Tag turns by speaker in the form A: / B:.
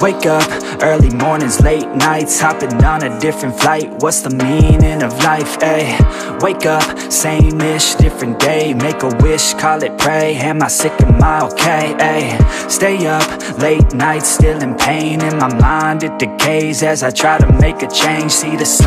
A: Wake up, early mornings, late nights, hopping on a different flight. What's the meaning of life, ayy? Wake up, same-ish, different day. Make a wish, call it pray. Am I sick, am I okay, ayy? Stay up, late nights, still in pain. In my mind it decays as I try to make a change. See the sun